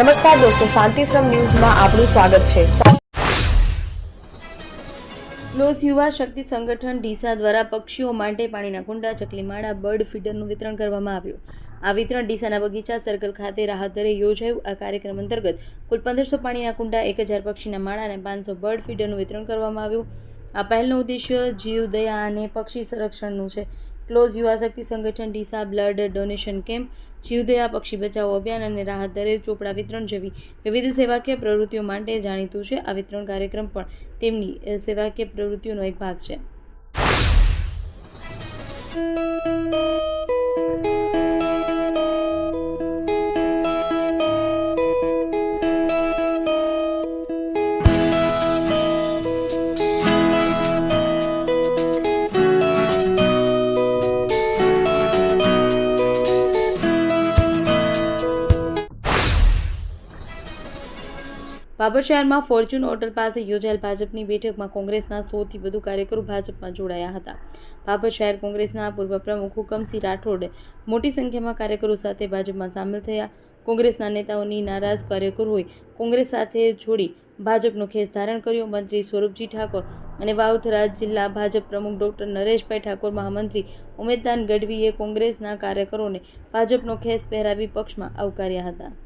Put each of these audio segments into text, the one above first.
નમસ્કાર દોસ્તો, શાંતિશ્રમ ન્યૂઝમાં આપનું સ્વાગત છે। ક્લોઝ યુવા શક્તિ સંગઠન ડીસા દ્વારા પક્ષીઓ માટે પાણીના કુંડા, ચકલીમાળા, બર્ડ ફીડરનું વિતરણ કરવામાં આવ્યું। આ વિતરણ ડીસાના બગીચા સર્કલ ખાતે રાહત દરે યોજાયું। આ કાર્યક્રમ અંતર્ગત કુલ 1500 પાણીના કુંડા, 1000 પક્ષીના માળા અને 500 બર્ડ ફીડરનું વિતરણ કરવામાં આવ્યું। આ પહેલનો ઉદ્દેશ્ય જીવદયા અને પક્ષી સંરક્ષણનું છે। ક્લોઝ યુવા શક્તિ સંગઠન ડીસા બ્લડ ડોનેશન કેમ્પ, જીવદયા, પક્ષી બચાવો અભિયાન અને રાહત દરે ચોપડા વિતરણ જેવી વિવિધ સેવાકીય પ્રવૃત્તિઓ માટે જાણીતું છે। આ વિતરણ કાર્યક્રમ પણ તેમની સેવાકીય પ્રવૃત્તિઓનો એક ભાગ છે। ભાભર શહેરમાં ફોર્ચ્યુન હોટલ પાસે યોજાયેલ ભાજપની બેઠકમાં કોંગ્રેસના 100થી વધુ કાર્યકરો ભાજપમાં જોડાયા હતા। ભાભર શહેર કોંગ્રેસના પૂર્વ પ્રમુખ હુકમસિંહ રાઠોડ મોટી સંખ્યામાં કાર્યકરો સાથે ભાજપમાં સામેલ થયા। કોંગ્રેસના નેતાઓની નારાજ કાર્યકરોએ કોંગ્રેસ સાથે જોડી ભાજપનો ખેસ ધારણ કર્યો। મંત્રી સ્વરૂપજી ઠાકોર અને વાવથરા જિલ્લા ભાજપ પ્રમુખ ડોક્ટર નરેશભાઈ ઠાકોર, મહામંત્રી ઉમેદદાન ગઢવીએ કોંગ્રેસના કાર્યકરોને ભાજપનો ખેસ પહેરાવી પક્ષમાં આવકાર્યા હતા।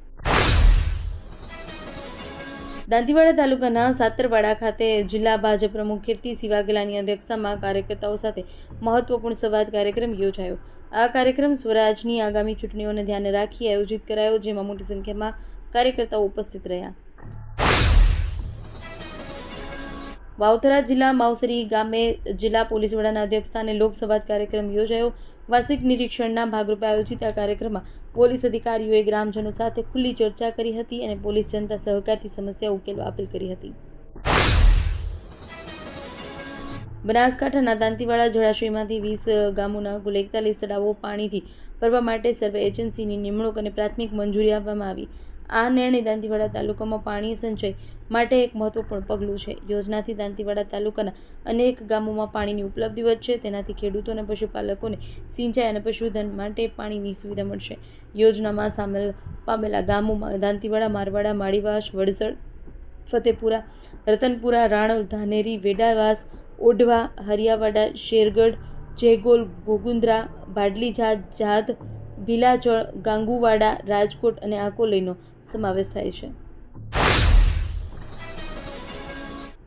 દાંતીવાડા તાલુકાના સાતરવાડા ખાતે જિલ્લા ભાજપ પ્રમુખ કીર્તિસિંહ વાઘેલાની અધ્યક્ષતામાં કાર્યકર્તાઓ સાથે મહત્વપૂર્ણ સંવાદ કાર્યક્રમ યોજાયો। આ કાર્યક્રમ સ્વરાજની આગામી ચૂંટણીઓને ધ્યાને રાખી આયોજિત કરાયો, જેમાં મોટી સંખ્યામાં કાર્યકર્તાઓ ઉપસ્થિત રહ્યા। વાવથરા જિલ્લા માવસરી ગામે જિલ્લા પોલીસ વડાના અધ્યક્ષસ્થાને લોકસંવાદ કાર્યક્રમ યોજાયો। વાર્ષિક નિરીક્ષણના ભાગરૂપે આયોજિત આ કાર્યક્રમમાં પોલીસ અધિકારીઓએ ગ્રામજનો સાથે ખુલ્લી ચર્ચા કરી હતી અને પોલીસ જનતા સહકારથી સમસ્યા ઉકેલવા અપીલ કરી હતી। બનાસકાંઠાના દાંતીવાડા જળાશયમાંથી 20 ગામોના કુલ 41 તળાવો પાણીથી ભરવા માટે સર્વે એજન્સીની નિમણૂક અને પ્રાથમિક મંજૂરી આપવામાં આવી। આ નિર્ણય દાંતીવાડા તાલુકામાં પાણી સંચય માટે એક મહત્વપૂર્ણ પગલું છે। યોજનાથી દાંતીવાડા તાલુકાના અનેક ગામોમાં પાણીની ઉપલબ્ધિ વધશે, તેનાથી ખેડૂતો અને પશુપાલકોને સિંચાઈ અને પશુધન માટે પાણીની સુવિધા મળશે। યોજનામાં સામેલ પામેલા ગામોમાં દાંતીવાડા, મારવાડા, માળીવાસ, વડસર, ફતેપુરા, રતનપુરા, રાણોલ, ધાનેરી, વેડાવાસ, ઓઢવા, હરિયાવાડા, શેરગઢ, જેગોલ, ગોગુંદ્રા, ભાડલીજા, જાદ, ભીલાચળ, ગાંગુવાડા, રાજકોટ અને આકોલીનો સમાવેશ થાય છે।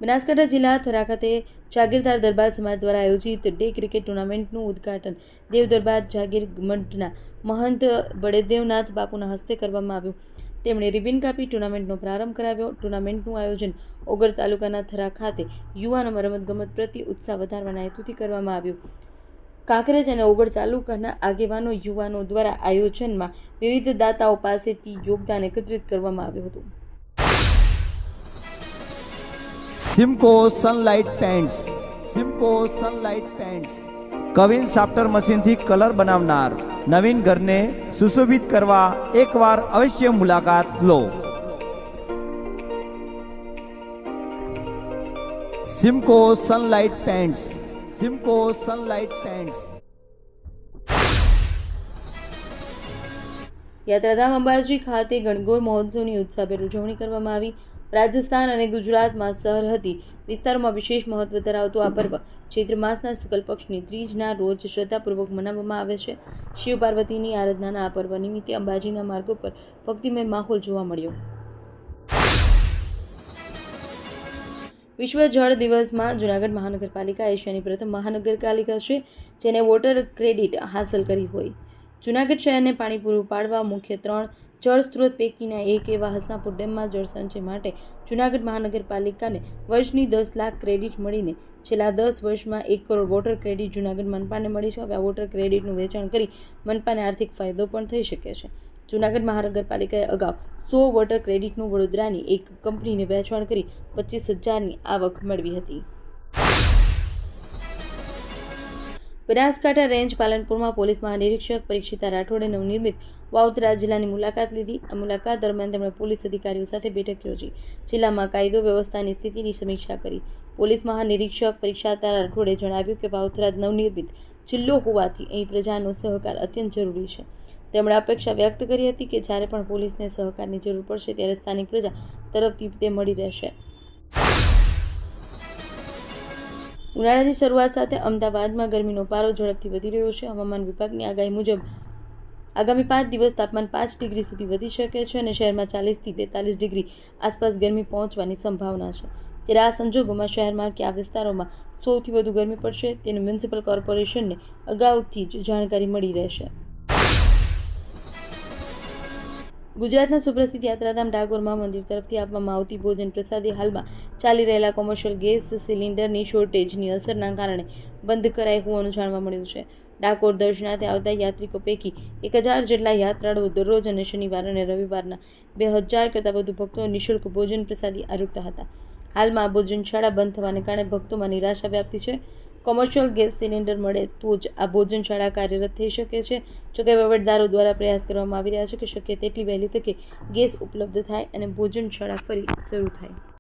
બનાસકાંઠા જિલ્લા થરા ખાતે જાગીરદાર દરબાર સમાજ દ્વારા આયોજિત ડે ક્રિકેટ ટુર્નામેન્ટનું ઉદ્ઘાટન દેવ દરબાર જાગીર મઠના મહંત બળદેવનાથ બાપુના હસ્તે કરવામાં આવ્યું। તેમણે રિબિન કાપી ટુર્નામેન્ટનો પ્રારંભ કરાવ્યો। ટુર્નામેન્ટનું આયોજન ઓગળ તાલુકાના થરા ખાતે યુવાનોમાં રમતગમત પ્રત્યે ઉત્સાહ વધારવાના હેતુથી કરવામાં આવ્યું। કાંકરેજ અને ઓગળ તાલુકાના આગેવાનો યુવાનો દ્વારા આયોજનમાં વિવિધ દાતાઓ પાસેથી યોગદાન એકત્રિત કરવામાં આવ્યું હતું। Simco sunlight paints, Simco sunlight paints કવિન સાફ્ટર મશીનથી કલર બનાવનાર નવીન ઘરને સુશોભિત કરવા એકવાર અવશ્ય મુલાકાત લો। Simco sunlight paints, Simco sunlight paints. યાત્રાધામ અંબાજી ખાતે ગણગોર મહોત્સવની ઉત્સાહભેર ઉજવણી કરવામાં આવી। રાજસ્થાન અને ગુજરાતમાં સરહદી વિસ્તારોમાં વિશેષ મહત્વ ધરાવતું આ પર્વ ચૈત્ર માસના શુક્લ પક્ષની ત્રીજના રોજ શ્રદ્ધાપૂર્વક મનાવવામાં આવે છે। શિવ પાર્વતીની આરાધનાના આ પર્વ નિમિત્તે અંબાજીના માર્ગો પર ભક્તિમય માહોલ જોવા મળ્યો। વિશ્વ જળ દિવસમાં જૂનાગઢ મહાનગરપાલિકા એશિયાની પ્રથમ મહાનગરપાલિકા છે જેને વોટર ક્રેડિટ હાંસલ કરી હોય। જૂનાગઢ શહેરને પાણી પૂરું પાડવા મુખ્ય 3 જળ સ્ત્રોત પૈકીના એક એવા હસનાપુર ડેમમાં જળ સંચય માટે જૂનાગઢ મહાનગરપાલિકાને વર્ષની 10 લાખ ક્રેડિટ મળીને છેલ્લા 10 વર્ષમાં 1 કરોડ વોટર ક્રેડિટ જૂનાગઢ મનપાને મળી છે। હવે આ વોટર ક્રેડિટનું વેચાણ કરી મનપાને આર્થિક ફાયદો પણ થઈ શકે છે। જૂનાગઢ મહાનગરપાલિકાએ અગાઉ 100 વોટર ક્રેડિટનું વડોદરાની એક કંપનીને વેચાણ કરી 25,000ની આવક મેળવી હતી। બનાસકાંઠા રેન્જ પાલનપુરમાં પોલીસ મહાનિરીક્ષક પરીક્ષિતા રાઠોડે નવનિર્મિત વાવથરા જિલ્લાની મુલાકાત લીધી। આ મુલાકાત દરમિયાન તેમણે પોલીસ અધિકારીઓ સાથે બેઠક યોજી જિલ્લામાં કાયદો વ્યવસ્થાની સ્થિતિની સમીક્ષા કરી। પોલીસ મહાનિરીક્ષક પરીક્ષિતા રાઠોડે જણાવ્યું કે વાવથરા નવનિર્મિત જિલ્લો હોવાથી અહીં પ્રજાનો સહકાર અત્યંત જરૂરી છે। તેમણે અપેક્ષા વ્યક્ત કરી હતી કે જ્યારે પણ પોલીસને સહકારની જરૂર પડશે ત્યારે સ્થાનિક પ્રજા તરફથી તે મળી રહેશે. ઉનાળાની શરૂઆત સાથે અમદાવાદમાં ગરમીનો પારો ઝડપથી વધી રહ્યો છે. હવામાન વિભાગની આગાહી મુજબ આગામી 5 દિવસ તાપમાન 5 ડિગ્રી સુધી વધી શકે છે અને શહેરમાં 40થી 42 ડિગ્રી આસપાસ ગરમી પહોંચવાની સંભાવના છે. ત્યારે આ સંજોગોમાં શહેરમાં કયા વિસ્તારોમાં સૌથી વધુ ગરમી પડશે તેની મ્યુનિસિપલ કોર્પોરેશનને અગાઉથી જ જાણકારી મળી રહેશે. ગુજરાતના સુપ્રસિદ્ધ યાત્રાધામ ડાકોરમાં મંદિર તરફથી આપવામાં આવતી ભોજન પ્રસાદી હાલમાં ચાલી રહેલા કોમર્શિયલ ગેસ સિલિન્ડરની શોર્ટેજની અસરના કારણે બંધ કરાઈ હોવાનું જાણવા મળ્યું છે. ડાકોર દર્શનાર્થે આવતા યાત્રિકો પૈકી 1000 જેટલા યાત્રાળુઓ દરરોજ અને શનિવાર અને રવિવારના 2000 કરતાં વધુ ભક્તો નિઃશુલ્ક ભોજન પ્રસાદી આરોગતા હતા. હાલમાં ભોજનશાળા બંધ થવાને કારણે ભક્તોમાં નિરાશા વ્યાપી છે. કોમર્શિયલ ગેસ સિલિન્ડર મળે તો જ આ ભોજનશાળા કાર્યરત થઈ શકે છે. જોકે વહીવટદારો દ્વારા પ્રયાસ કરવામાં આવી રહ્યા છે કે શક્ય તેટલી વહેલી તકે ગેસ ઉપલબ્ધ થાય અને ભોજનશાળા ફરી શરૂ થાય.